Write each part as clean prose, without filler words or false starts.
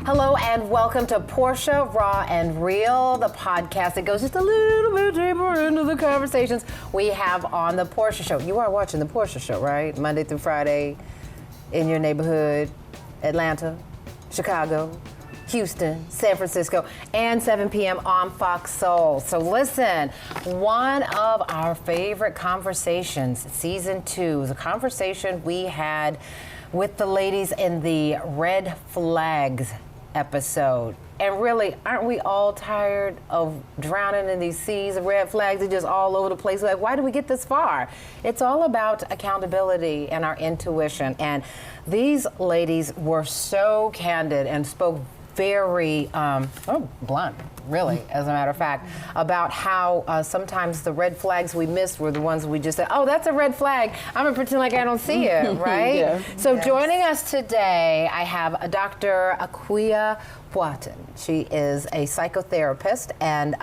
Hello and welcome to Portia, Raw and Real, the podcast that goes just a little bit deeper into the conversations we have on the Portia Show. You are watching the Portia Show, right? Monday through Friday in your neighborhood, Atlanta, Chicago, Houston, San Francisco, and 7 p.m. on Fox Soul. So listen, one of our favorite conversations, season 2, is a conversation we had with the ladies in the Red Flags episode. And really, aren't we all tired of drowning in these seas of red flags? They're just all over the place. Like, why did we get this far? It's all about accountability and our intuition. And these ladies were so candid and spoke very blunt, really, as a matter of fact, about how sometimes the red flags we missed were the ones we just said, oh, that's a red flag. I'm gonna pretend like I don't see it, right? Yeah. So joining us today, I have Dr. Akua Boateng. She is a psychotherapist, and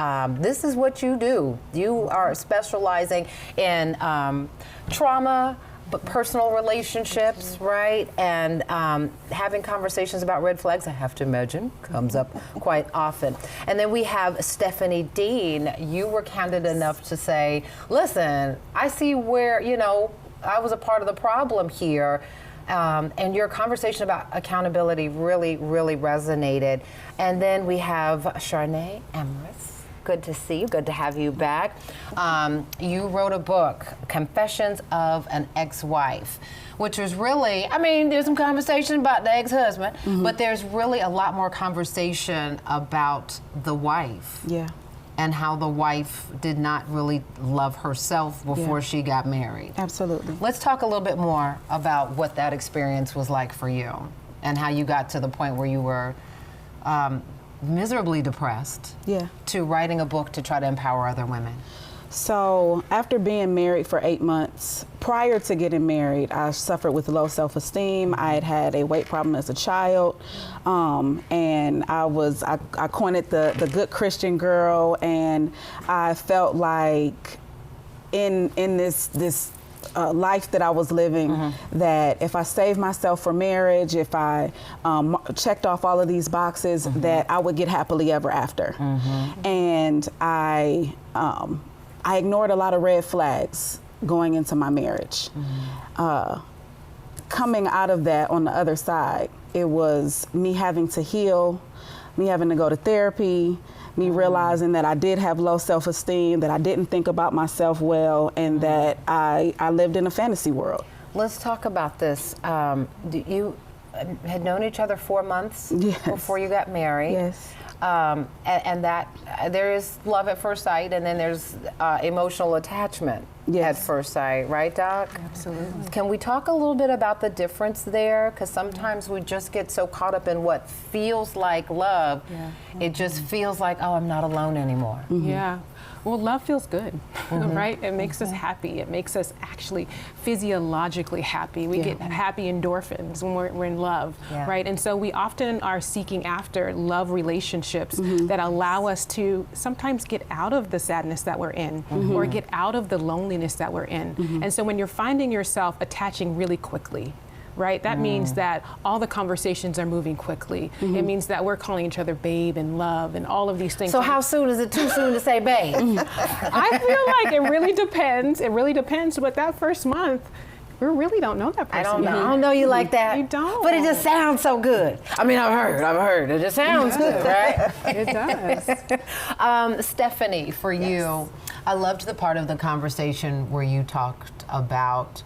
this is what you do. You are specializing in trauma, but personal relationships, right? And having conversations about red flags, I have to imagine, comes up quite often. And then we have Stephanie Dean. You were candid enough to say, listen, I see where, I was a part of the problem here. And your conversation about accountability really, really resonated. And then we have Shar'nee Amaris. Good to see you. Good to have you back. You wrote a book, Confessions of an Ex-Wife, which was really, there's some conversation about the ex-husband, but there's really a lot more conversation about the wife. Yeah. And how the wife did not really love herself before she got married. Absolutely. Let's talk a little bit more about what that experience was like for you and how you got to the point where you were miserably depressed to writing a book to try to empower other women. So after being married for 8 months, prior to getting married, I suffered with low self-esteem. I had had a weight problem as a child, and I coined it the good Christian girl, and I felt like in this life that I was living, that if I saved myself for marriage, if I checked off all of these boxes, that I would get happily ever after. And I ignored a lot of red flags going into my marriage. Coming out of that on the other side, it was me having to heal, me having to go to therapy, me realizing that I did have low self-esteem, that I didn't think about myself well, and that I lived in a fantasy world. Let's talk about this. You had known each other 4 months before you got married. Yes. And that there is love at first sight, and then there's emotional attachment at first sight, right, Doc? Absolutely. Can we talk a little bit about the difference there? Because sometimes we just get so caught up in what feels like love, it just feels like, oh, I'm not alone anymore. Yeah. Well, love feels good, right? It makes us happy. It makes us actually physiologically happy. We get happy endorphins when we're in love, right? And so we often are seeking after love relationships that allow us to sometimes get out of the sadness that we're in or get out of the loneliness that we're in. And so when you're finding yourself attaching really quickly, right? That means that all the conversations are moving quickly. It means that we're calling each other babe and love and all of these things. So how soon is it too soon to say babe? I feel like it really depends. It really depends. But that first month, we really don't know that person. I don't know you like that. You don't. But it just sounds so good. I've heard. It just sounds good, right? It does. Stephanie, for you, I loved the part of the conversation where you talked about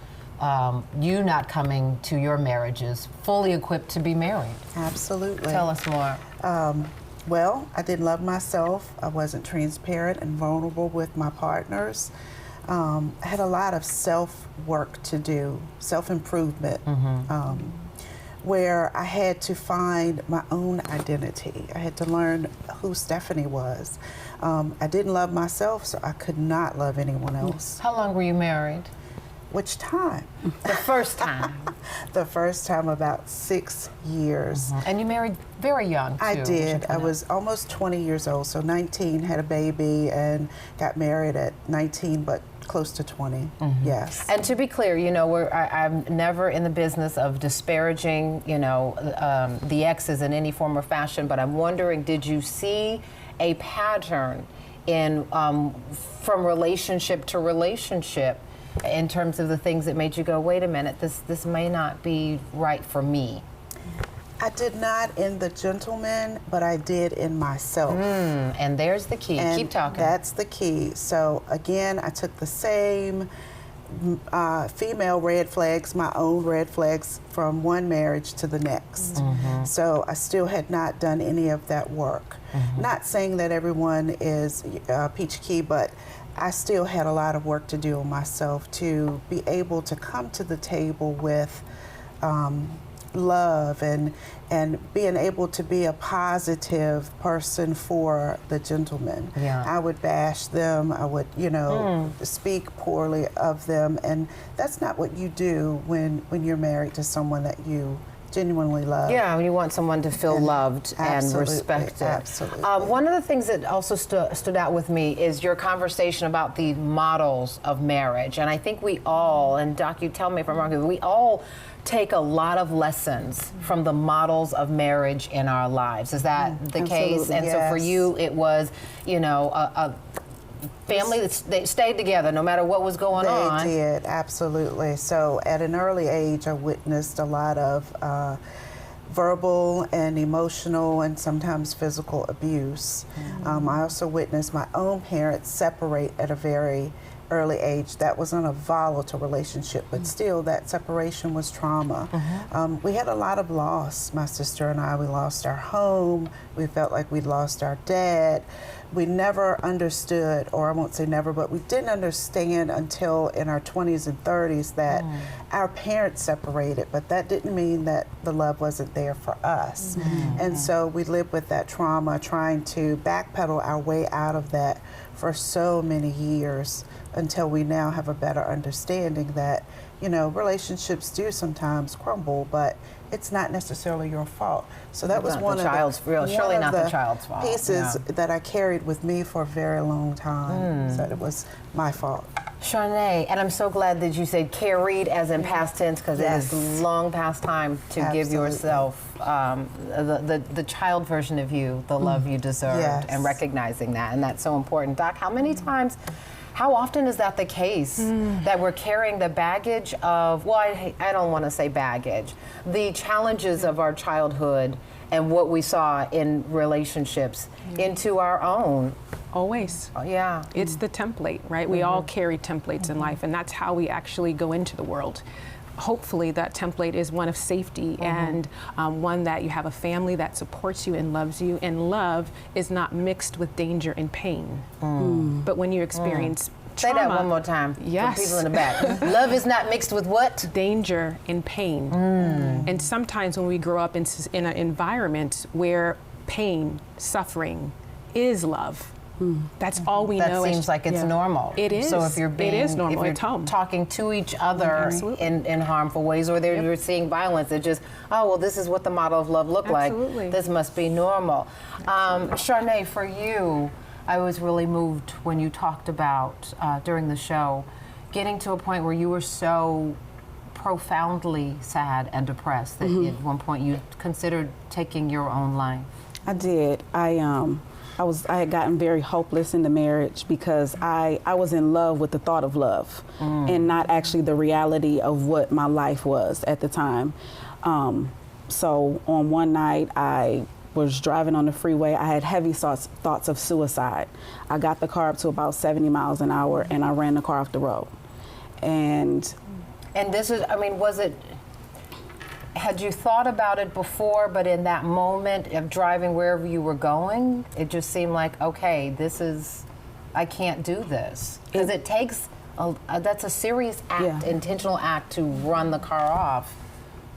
you not coming to your marriages fully equipped to be married. Absolutely. Tell us more. Well, I didn't love myself. I wasn't transparent and vulnerable with my partners. I had a lot of self-work to do, self-improvement, where I had to find my own identity. I had to learn who Stephanie was. I didn't love myself, so I could not love anyone else. How long were you married? Which time? The first time. The first time, about 6 years. And you married very young, too. I did. I was almost 20 years old, so 19, had a baby, and got married at 19, but close to 20, yes. And to be clear, you know, I'm never in the business of disparaging, you know, the exes in any form or fashion, but I'm wondering, did you see a pattern in from relationship to relationship in terms of the things that made you go, wait a minute, this may not be right for me? I did not in the gentleman, but I did in myself. And there's the key. And keep talking. That's the key. So again, I took the same female red flags, my own red flags, from one marriage to the next. So I still had not done any of that work. Not saying that everyone is peachy key, but I still had a lot of work to do on myself to be able to come to the table with love and being able to be a positive person for the gentleman. Yeah. I would bash them, I would, you know, speak poorly of them, and that's not what you do when you're married to someone that you genuinely love. Yeah, you want someone to feel loved and respected. Absolutely. One of the things that also stood out with me is your conversation about the models of marriage. And I think we all, and Doc, you tell me if I'm wrong, we all take a lot of lessons from the models of marriage in our lives. Is that the case? And so for you, it was, you know, a family that stayed together no matter what was going on. They did, absolutely. So at an early age, I witnessed a lot of verbal and emotional and sometimes physical abuse. I also witnessed my own parents separate at a very early age. That wasn't a volatile relationship, but still that separation was trauma. We had a lot of loss, my sister and I. We lost our home. We felt like we'd lost our dad. We never understood, or I won't say never, but we didn't understand until in our 20s and 30s that our parents separated, but that didn't mean that the love wasn't there for us. And so we lived with that trauma, trying to backpedal our way out of that for so many years until we now have a better understanding that, you know, relationships do sometimes crumble, but it's not necessarily your fault. So that was one of the child's fault. Pieces that I carried with me for a very long time. So it was my fault. Shar'nee, and I'm so glad that you said carried as in past tense, because it is long past time to give yourself the child version of you the love you deserved, and recognizing that, and that's so important. Doc, how often is that the case, that we're carrying the baggage of, well, I don't want to say baggage, the challenges of our childhood and what we saw in relationships into our own? Always. Yeah. It's the template, right? We all carry templates in life, and that's how we actually go into the world. Hopefully that template is one of safety and one that you have a family that supports you and loves you, and love is not mixed with danger and pain. But when you experience trauma, say that one more time for people in the back. Love is not mixed with what? Danger and pain. And sometimes when we grow up in an environment where pain, suffering is love, that's all we know. That seems like it's normal. It is. So if you're talking to each other in harmful ways, or you're seeing violence, it just, oh, well, this is what the model of love looked like. This must be normal. Shar'nee, for you, I was really moved when you talked about, during the show, getting to a point where you were so profoundly sad and depressed that at one point you considered taking your own life. I did. I had gotten very hopeless in the marriage because I was in love with the thought of love and not actually the reality of what my life was at the time. So on one night, I was driving on the freeway. I had heavy thoughts of suicide. I got the car up to about 70 miles an hour and I ran the car off the road. And this is, I mean, had you thought about it before, but in that moment of driving wherever you were going, it just seemed like, okay, I can't do this. Because it takes, that's a serious act, intentional act to run the car off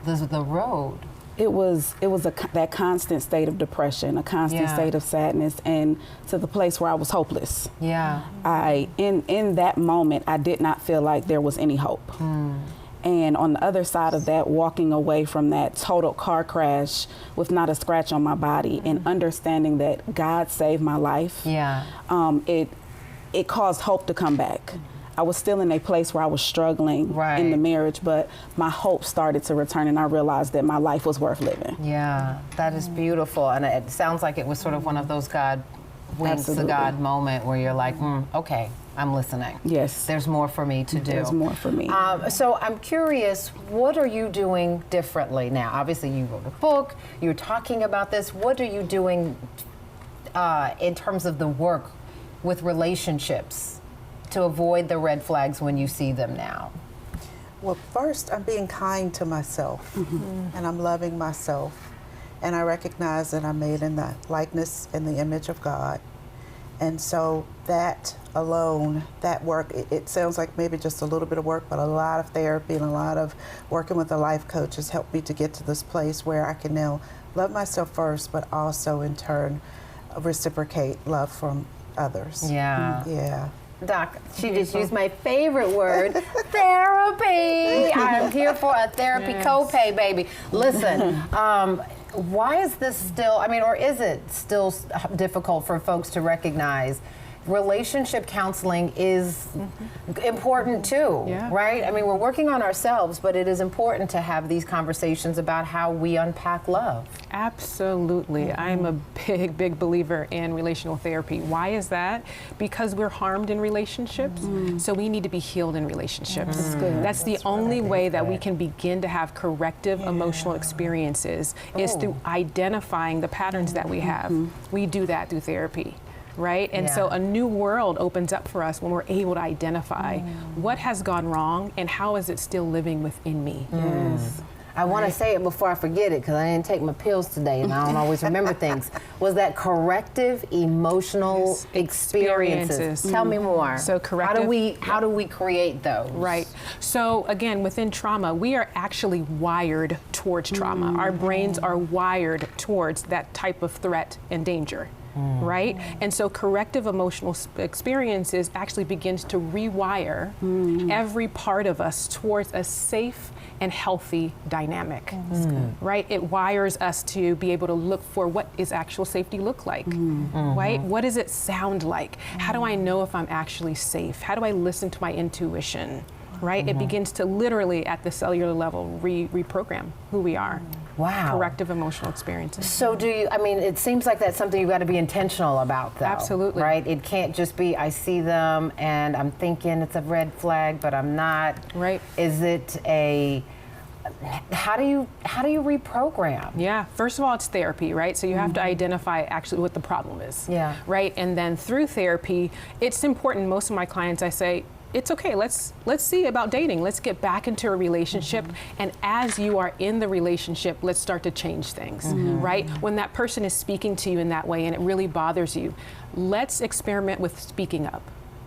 the road. It was that constant state of depression, a constant state of sadness, and to the place where I was hopeless. Yeah. In that moment, I did not feel like there was any hope. And on the other side of that, walking away from that total car crash with not a scratch on my body and understanding that God saved my life, it caused hope to come back. I was still in a place where I was struggling in the marriage, but my hope started to return, and I realized that my life was worth living. Yeah, that is beautiful. And it sounds like it was sort of one of those God winks to God moment where you're like, okay, I'm listening. Yes. There's more for me to do. There's more for me. So I'm curious, what are you doing differently now? Obviously, you wrote a book, you're talking about this. What are you doing in terms of the work with relationships to avoid the red flags when you see them now? Well, first, I'm being kind to myself, and I'm loving myself. And I recognize that I'm made in the likeness and the image of God. And so that alone, that work, it sounds like maybe just a little bit of work, but a lot of therapy and a lot of working with a life coach has helped me to get to this place where I can now love myself first, but also in turn reciprocate love from others. Yeah. Yeah. Doc, she just used my favorite word, therapy. I'm here for a therapy copay, baby. Listen, why is this still, or is it still difficult for folks to recognize relationship counseling is important too, right? We're working on ourselves, but it is important to have these conversations about how we unpack love. Absolutely. I'm a big believer in relational therapy. Why is that? Because we're harmed in relationships, so we need to be healed in relationships. That's the only way that we can begin to have corrective emotional experiences is through identifying the patterns that we have. We do that through therapy. Right? And so a new world opens up for us when we're able to identify what has gone wrong and how is it still living within me. Yes. I want to say it before I forget it because I didn't take my pills today and I don't always remember things. Was that corrective emotional experiences? Tell me more. So corrective. How do we create those? Right. So again, within trauma, we are actually wired towards trauma. Our brains are wired towards that type of threat and danger. Right? And so corrective emotional experiences actually begins to rewire every part of us towards a safe and healthy dynamic. Right? It wires us to be able to look for what is actual safety look like. Right? What does it sound like? How do I know if I'm actually safe? How do I listen to my intuition? Right? It begins to literally at the cellular level reprogram who we are. Wow. Corrective emotional experiences. So do you, it seems like that's something you've got to be intentional about though. Absolutely. Right? It can't just be, I see them and I'm thinking it's a red flag, but I'm not. Right. Is it how do you reprogram? Yeah, first of all, it's therapy, right? So you have to identify actually what the problem is. Yeah. Right? And then through therapy, it's important, most of my clients, I say, it's okay, let's see about dating. Let's get back into a relationship. And as you are in the relationship, let's start to change things, right? When that person is speaking to you in that way and it really bothers you, let's experiment with speaking up.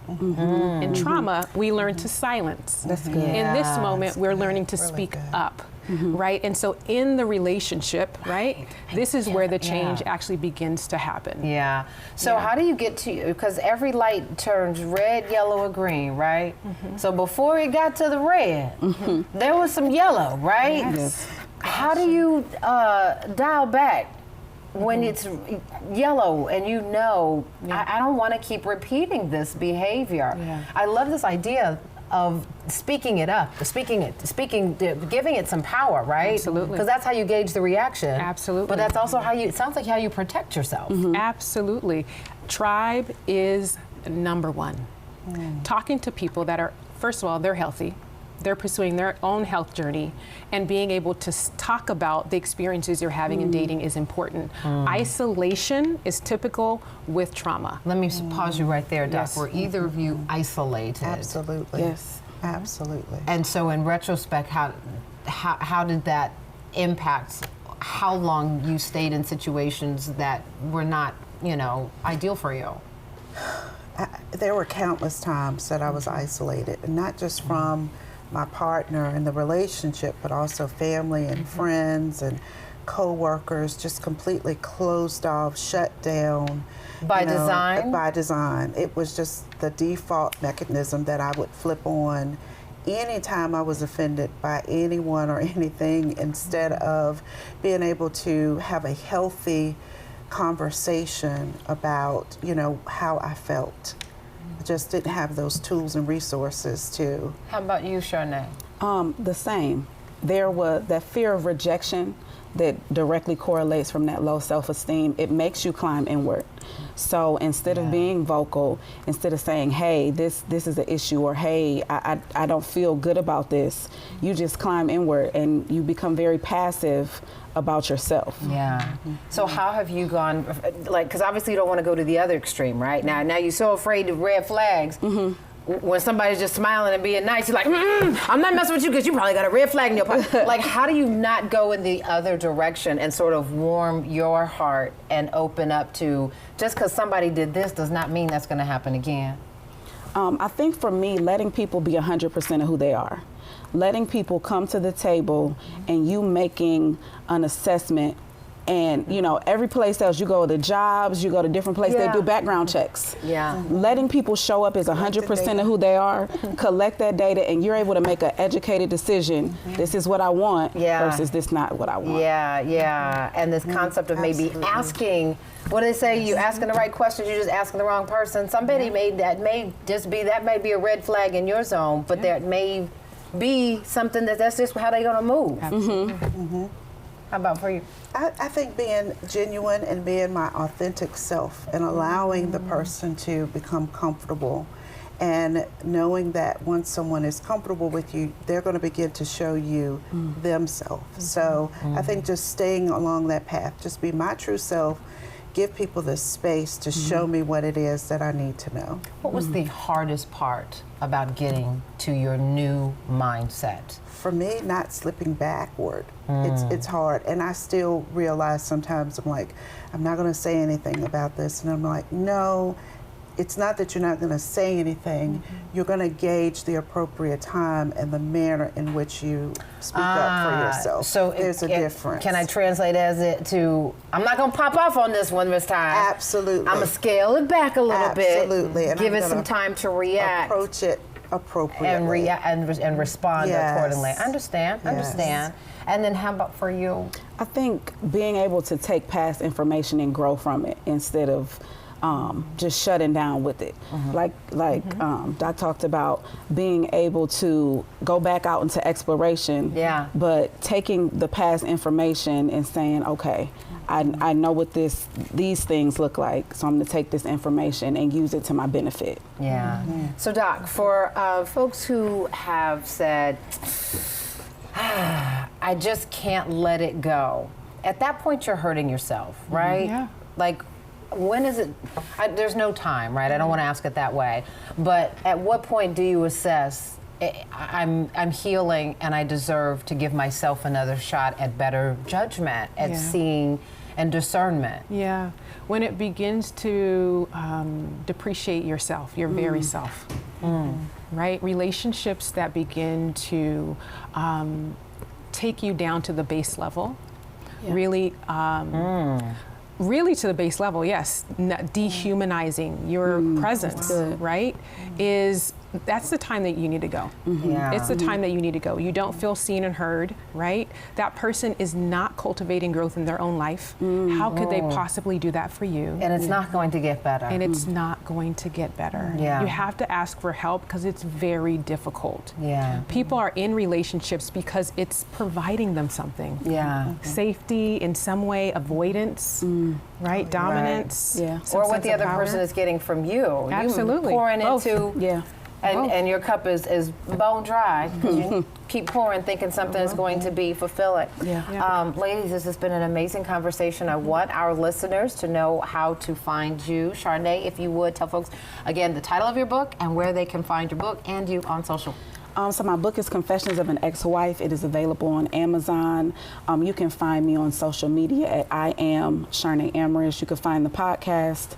In trauma, we learn to silence. That's good. In this moment, we're learning to speak up. Right? And so in the relationship, right, this is where the change actually begins to happen. Yeah. So how do you get to, because every light turns red, yellow, or green, right? So before it got to the red, there was some yellow, right? Yes. How do you dial back when it's yellow and I don't want to keep repeating this behavior? I love this idea of speaking it up, giving it some power, right? Absolutely. Because that's how you gauge the reaction. Absolutely. But that's also it sounds like how you protect yourself. Absolutely. Tribe is number one. Talking to people that are, first of all, they're healthy. They're pursuing their own health journey, and being able to talk about the experiences you're having in dating is important. Isolation is typical with trauma. Let me pause you right there, Doc. Yes. Were either of you isolated? Absolutely. Yes. Absolutely. And so in retrospect, how did that impact how long you stayed in situations that were not, ideal for you? There were countless times that I was isolated, and not just from my partner and the relationship, but also family and friends and co-workers, just completely closed off, shut down. By design? By design. It was just the default mechanism that I would flip on anytime I was offended by anyone or anything, instead of being able to have a healthy conversation about, how I felt. just didn't have those tools and resources to. How about you, Shar'nee? The same. There was that fear of rejection that directly correlates from that low self-esteem. It makes you climb inward. So instead of being vocal, instead of saying, hey, this is an issue, or hey, I don't feel good about this, you just climb inward and you become very passive about yourself. Yeah. So how have you gone, like, because obviously you don't want to go to the other extreme, right? Now you're so afraid of red flags. When somebody's just smiling and being nice, you're like, I'm not messing with you because you probably got a red flag in your pocket. Like, how do you not go in the other direction and sort of warm your heart and open up to, just because somebody did this does not mean that's going to happen again? I think for me, letting people be 100% of who they are. Letting people come to the table and you making an assessment. And, you know, every place else, you go to jobs, you go to different places, they do background checks. Yeah. Letting people show up as 100% of who they are, collect that data, and you're able to make an educated decision. This is what I want versus this not what I want. Yeah. And this concept of maybe asking, what do they say? You asking the right questions, you're just asking the wrong person. Somebody that may be a red flag in your zone, but there may be something that's just how they're gonna move. How about for you? I think being genuine and being my authentic self and allowing the person to become comfortable, and knowing that once someone is comfortable with you, they're going to begin to show you themselves. So I think just staying along that path, just be my true self, give people the space to show me what it is that I need to know. What was the hardest part about getting to your new mindset? For me, not slipping backward. It's hard, and I still realize sometimes I'm like, I'm not going to say anything about this, and I'm like, no, it's not that you're not going to say anything. You're going to gauge the appropriate time and the manner in which you speak up for yourself. So there's a difference. Can I translate as it to, I'm not going to pop off on this one this time. Absolutely. I'm going to scale it back a little bit. Absolutely. And give it some time to react. Approach it appropriately. And react and respond accordingly. Understand. Yes. And then how about for you? I think being able to take past information and grow from it instead of just shutting down with it. Like Doc talked about, being able to go back out into exploration, but taking the past information and saying, okay, I know what these things look like, so I'm going to take this information and use it to my benefit. So Doc, for folks who have said, I just can't let it go, at that point you're hurting yourself, right? Like, when is it, there's no time, right? I don't want to ask it that way, but at what point do you assess, I'm healing and I deserve to give myself another shot at better judgment, at seeing and discernment? When it begins to depreciate yourself, your very self, right? Relationships that begin to take you down to the base level, really to the base level, yes, dehumanizing your presence, right? That's the time that you need to go. It's the time that you need to go. You don't feel seen and heard, right? That person is not cultivating growth in their own life. How could they possibly do that for you? And it's not going to get better. And it's not going to get better. You have to ask for help because it's very difficult. People are in relationships because it's providing them something. Safety in some way, avoidance, right? Dominance. Or what the other person is getting from you. Absolutely. You pouring into and your cup is bone dry because you keep pouring thinking something is going to be fulfilling. Ladies, this has been an amazing conversation. I want our listeners to know how to find you. Shar'nee, if you would, tell folks again the title of your book and where they can find your book and you on social. So my book is Confessions of an Ex-Wife. It is available on Amazon. You can find me on social media at I am Shar'nee Amaris. You can find the podcast,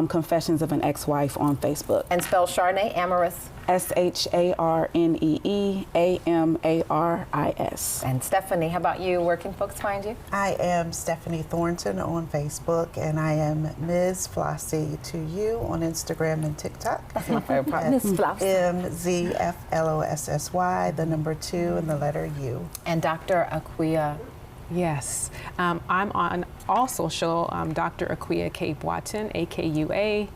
Confessions of an Ex-Wife, on Facebook. And spell Shar'nee Amaris. Shar'nee Amaris. And Stephanie, how about you? Where can folks find you? I am Stephanie Thornton on Facebook, and I am Ms. Flossie to you on Instagram and TikTok. That's my favorite part. Ms. Flossie. MZFLOSSY, the number 2 and the letter U. And Dr. Akua. Yes, I'm on all social, Dr. Akua Boateng, AKUA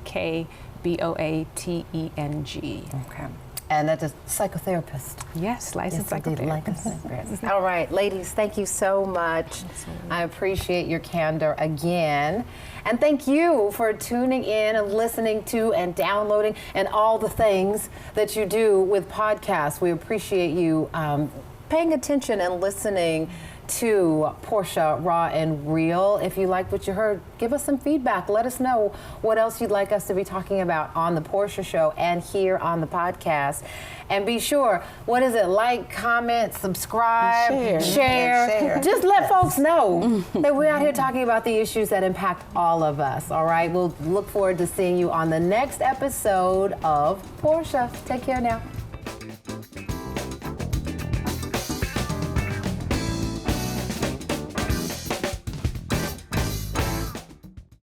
Boateng. Okay. And that's a psychotherapist. Yes, licensed Yes, indeed, psychotherapist. licensed. All right, ladies, thank you so much. Absolutely. I appreciate your candor again. And thank you for tuning in and listening to and downloading and all the things that you do with podcasts. We appreciate you paying attention and listening to Portia Raw and Real. If you like what you heard, give us some feedback. Let us know what else you'd like us to be talking about on the Portia Show and here on the podcast. And be sure, what is it? Like, comment, subscribe, share. Just let folks know that we're out here talking about the issues that impact all of us. All right, we'll look forward to seeing you on the next episode of Portia. Take care now.